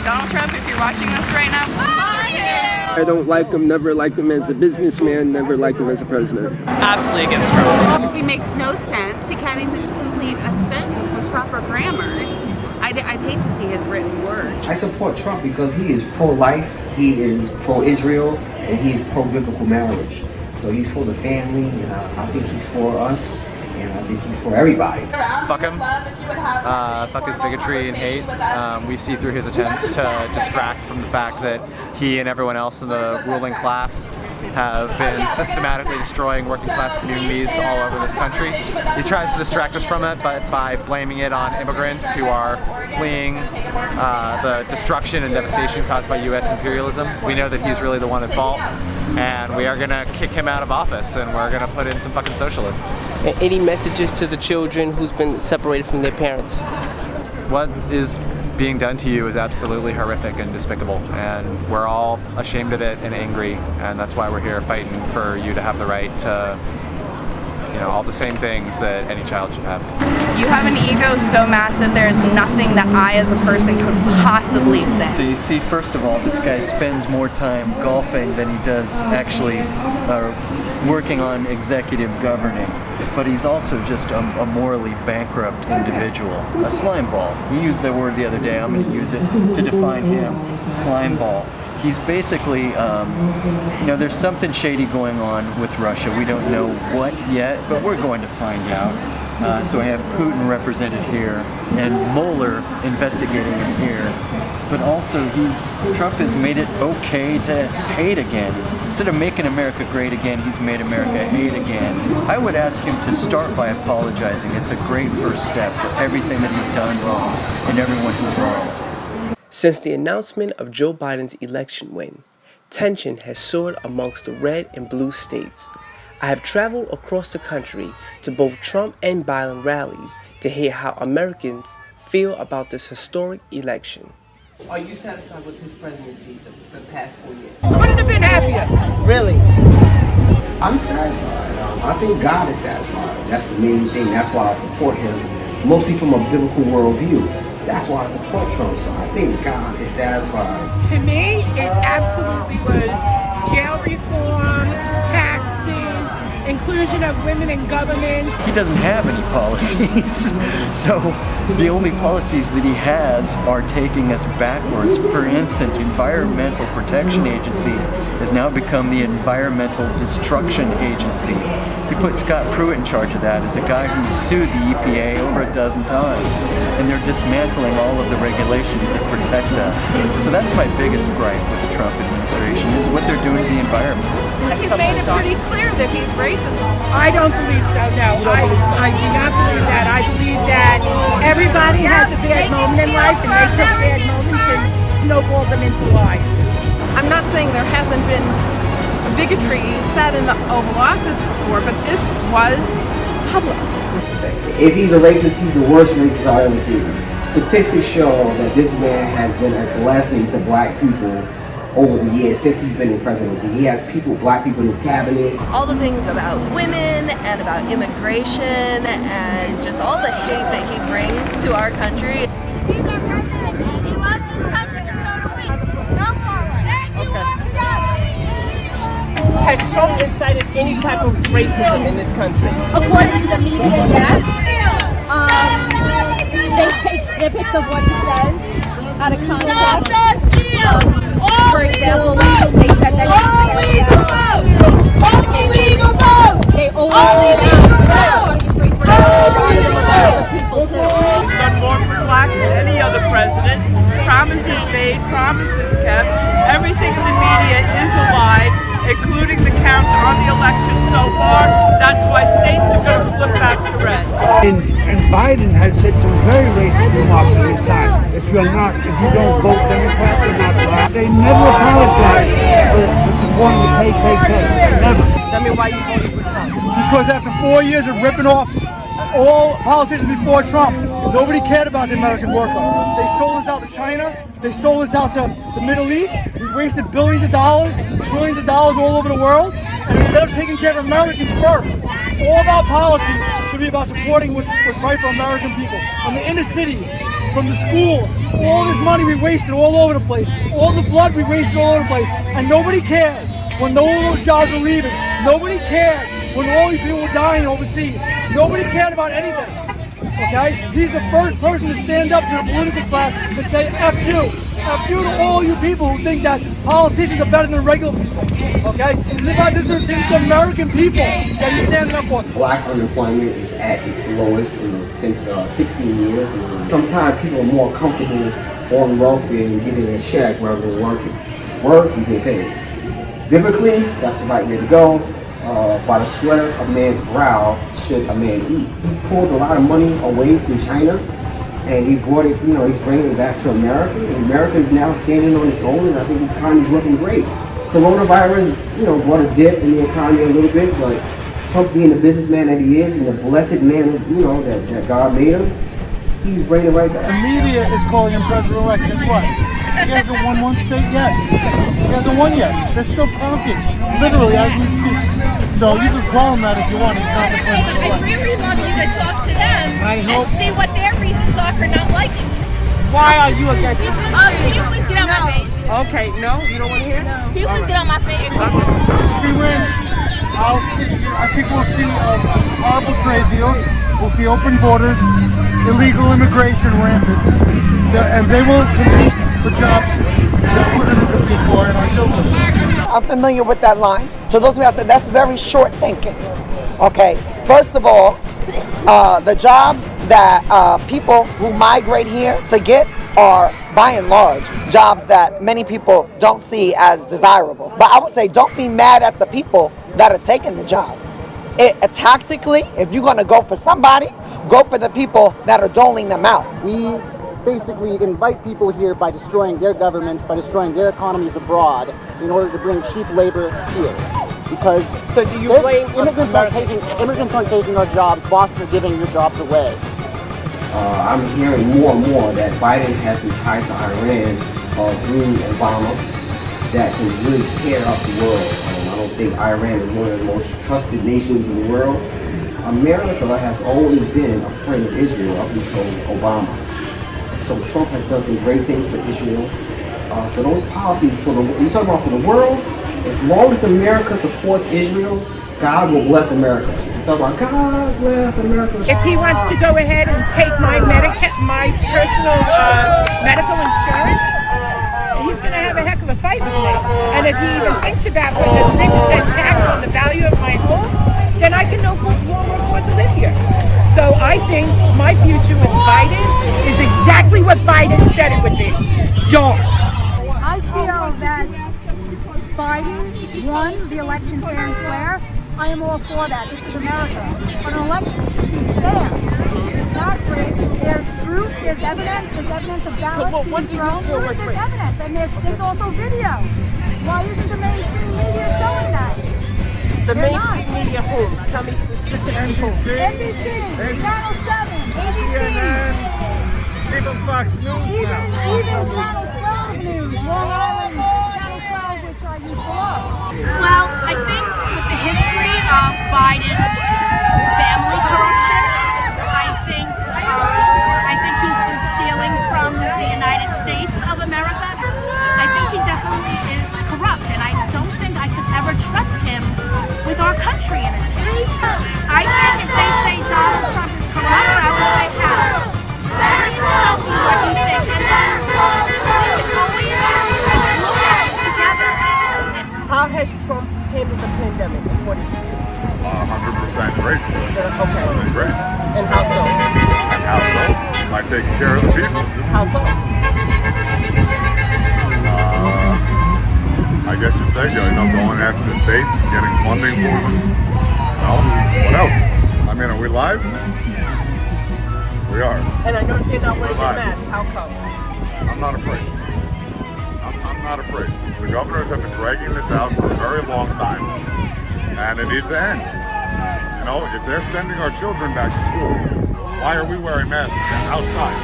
Donald Trump, if you're watching this right now, fuck you! I don't like him, never liked him as a businessman, never liked him as a president. Absolutely against Trump. He makes no sense. He can't even complete a sentence with proper grammar. I'd hate to see his written words. I support Trump because he is pro-life, he is pro-Israel, and he is pro-biblical marriage. So he's for the family, and I think he's for us, and I think he's for everybody. Fuck him. Fuck his bigotry and hate. We see through his attempts to distract from the fact that he and everyone else in the ruling class have been systematically destroying working class communities all over this country. He tries to distract us from it, but by blaming it on immigrants who are fleeing the destruction and devastation caused by US imperialism. We know that he's really the one at fault, and we are gonna kick him out of office, and we're gonna put in some fucking socialists. Any messages to the children who's been separated from their parents? What is being done to you is absolutely horrific and despicable, and we're all ashamed of it and angry, and that's why we're here fighting for you to have the right to, you know, all the same things that any child should have. You have an ego so massive, there's nothing that I as a person could possibly say. So you see, first of all, this guy spends more time golfing than he does actually working on executive governing. But he's also just a morally bankrupt individual. A slime ball. You used the word the other day, I'm going to use it to define him. Slime ball. He's basically, you know, there's something shady going on with Russia. We don't know what yet, but we're going to find out. So I have Putin represented here and Mueller investigating him here. But also Trump has made it okay to hate again. Instead of making America great again, he's made America hate again. I would ask him to start by apologizing. It's a great first step for everything that he's done wrong and everyone who's wronged. Since the announcement of Joe Biden's election win, tension has soared amongst the red and blue states. I have traveled across the country to both Trump and Biden rallies to hear how Americans feel about this historic election. Are you satisfied with his presidency the past 4 years? Couldn't have been happier. Really? I'm satisfied. I think God is satisfied. That's the main thing. That's why I support him, mostly from a biblical worldview. That's why I support Trump. So I think God is satisfied. To me, it absolutely was jail reform, taxes, inclusion of women in government. He doesn't have any policies. So the only policies that he has are taking us backwards. For instance, Environmental Protection Agency has now become the Environmental Destruction Agency. He put Scott Pruitt in charge of that as a guy who sued the EPA over a dozen times. And they're dismantling all of the regulations that protect us. So that's my biggest gripe with the Trump administration, is what they're doing to the environment. He's made it pretty clear that he's racist. I don't believe so, no. I do not believe that. I believe that everybody has a bad moment in life, and they take bad moments and snowball them into lies. I'm not saying there hasn't been bigotry said in the Oval Office before, but this was public. If he's a racist, he's the worst racist I've ever seen. Statistics show that this man has been a blessing to black people over the years since he's been in presidency. He has black people in his cabinet. All the things about women and about immigration and just all the hate that he brings to our country. He's our president. He loves this country, and so do we. No more. Has Trump incited any type of racism in this country? According to the media, yes. They take snippets of what he says out of context. For example, they said that he said they always leave out. That's why he's raised for other people too. He's done more for blacks than any other president. Promises made, promises kept. Everything in the media is a lie, including the count on the election so far. That's why states are going to flip back to red. And Biden has said some very racist remarks in his time. If you don't vote Democrat, you're not black. They never apologize for supporting the KKK. Never. Tell me why you voted for Trump. Because after 4 years of ripping off all politicians before Trump, nobody cared about the American worker. They sold us out to China. They sold us out to the Middle East. We wasted billions of dollars, trillions of dollars all over the world. And instead of taking care of Americans first, all of our policies should be about supporting what's right for American people. In the inner cities, from the schools. All this money we wasted all over the place. All the blood we wasted all over the place. And nobody cared when all those jobs were leaving. Nobody cared when all these people were dying overseas. Nobody cared about anything. Okay? He's the first person to stand up to the political class and say, F you. F you to all you people who think that politicians are better than regular people. Okay? This is the American people that he's standing up for. Black unemployment is at its lowest since 16 years. Sometimes people are more comfortable on welfare and getting a check rather than working. Work, you get paid. Biblically, that's the right way to go. By the sweat of a man's brow should a man eat. He pulled a lot of money away from China and he brought it, he's bringing it back to America. And America is now standing on its own, and I think this economy is looking great. Coronavirus, brought a dip in the economy a little bit, but Trump being the businessman that he is and the blessed man, that God made him, he's bringing it right back. The media is calling him president-elect. Guess what? He hasn't won one state yet. He hasn't won yet. They're still counting, literally, as we speak. So you can call him that if you want. He's not the president-elect. I'd really love you to talk to them and see what their reasons are for not liking him. Why are you against him? Can you please get on my face? Okay, no, you don't want to hear? Can you please get on my face? If he wins, I think we'll see horrible trade deals. We'll see open borders, illegal immigration rampant, and they will compete for jobs that we're going to compete for in our children. I'm familiar with that line. So those of me I said that's very short thinking. Okay, first of all, the jobs that people who migrate here to get are, by and large, jobs that many people don't see as desirable. But I would say don't be mad at the people that are taking the jobs. Tactically, if you're going to go for somebody, go for the people that are doling them out. We basically invite people here by destroying their governments, by destroying their economies abroad in order to bring cheap labor here. Because so do you blame immigrants aren't taking our jobs, bosses are giving your jobs away. I'm hearing more and more that Biden has some ties to Iran through Obama that can really tear up the world. I don't think Iran is one of the most trusted nations in the world. America has always been a friend of Israel up until Obama. So Trump has done some great things for Israel. So those policies you talk about for the world, as long as America supports Israel, God will bless America. You talk about God bless America. If he wants to go ahead and take my personal medical insurance, he's going to have a heck of a fight with me. And if he even thinks about putting a 3% tax on the value of my home, then I can no longer afford to live here. So I think my future with Biden is exactly what Biden said it would be. Dark. I feel that Biden won the election fair and square. I am all for that. This is America. But an election should be fair, not rigged. There's proof, there's evidence of ballots being thrown. There's evidence, and there's also video. Why isn't the mainstream media showing that? The mainstream media who? Tell me specifically. NBC, Channel 7, ABC. Even Fox News Even Channel 12 News, Long Island, Channel 12, which I used to love. Well, I think with the history of Biden's family corruption, I think he's been stealing from the United States of America. I think he definitely is corrupt, and I don't think I could ever trust him with our country in his hands. I think if they say Donald Trump is corrupt, I would say how. Please tell me what you think, and then we can always look at it together. How has Trump handled the pandemic, according to you? 100% great. Okay. Great. And how so? And how so? By taking care of the people. How so? I guess you'd say, going after the states, getting funding for them. Well, what else? I mean, are we live? We are. And I noticed you're not wearing your mask. How come? I'm not afraid. I'm not afraid. The governors have been dragging this out for a very long time, and it needs to end. If they're sending our children back to school, why are we wearing masks outside?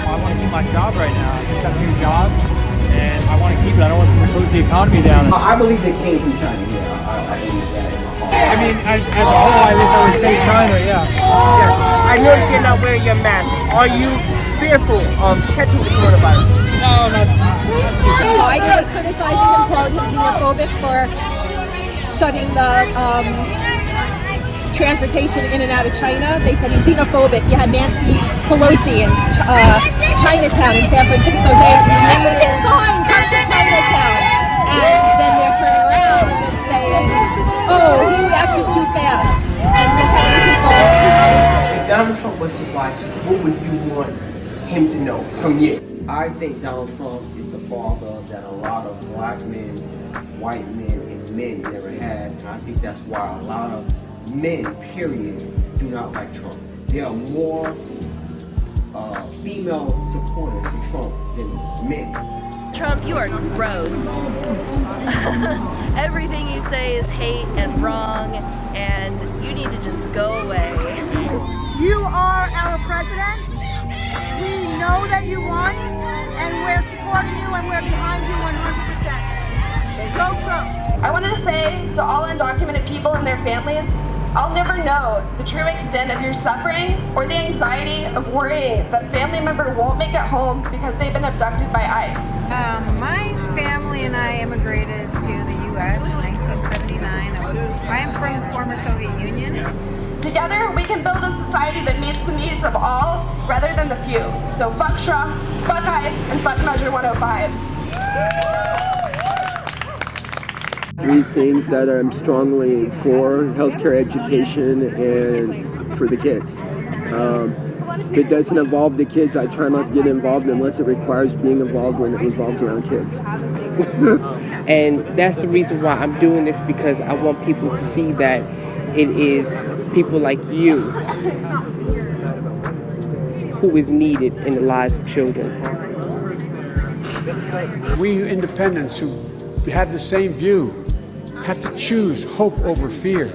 I want to keep my job right now. I just got a new job, and I want to keep it. I don't want to close the economy down. I believe they came from China. Yeah, I believe that. I mean, as a whole, I would say China. Yeah. Yes. I noticed you're not wearing your mask. Are you fearful of catching the coronavirus? No, not Biden was criticizing him, calling him xenophobic for shutting the transportation in and out of China. They said he's xenophobic. You had Nancy Pelosi in Chinatown in San Francisco saying everything's fine, come to Chinatown. And then they're turning around and then saying, oh, he acted too fast. And then having people saying, If Donald Trump was to watch this, what would you want him to know from you? I think Donald Trump is the father that a lot of black men, white men, and men never had. And I think that's why a lot of men, period, do not like Trump. There are more female supporters of Trump than men. Trump, you are gross. Everything you say is hate and wrong, and you need to just go away. you are our president. We know that you won, and we're supporting you, and we're behind you 100%. Go Trump. I wanted to say to all undocumented people and their families, I'll never know the true extent of your suffering or the anxiety of worrying that a family member won't make it home because they've been abducted by ICE. My family and I immigrated to the U.S. in 1979. I am from the former Soviet Union. Together, we can build a society that meets the needs of all rather than the few. So fuck Trump, fuck ICE, and fuck Measure 105. 3 things that I'm strongly for: healthcare, education, and for the kids. If it doesn't involve the kids, I try not to get involved unless it requires being involved when it revolves around kids. And that's the reason why I'm doing this, because I want people to see that it is people like you who is needed in the lives of children. We independents who have the same view have to choose hope over fear,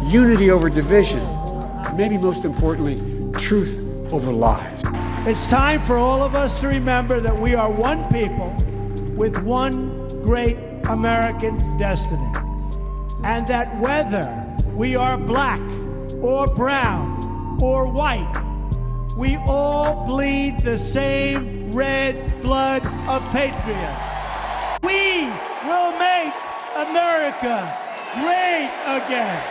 unity over division, and maybe most importantly, truth over lies. It's time for all of us to remember that we are one people with one great American destiny, and that whether we are black or brown or white, we all bleed the same red blood of patriots. We will make America great again.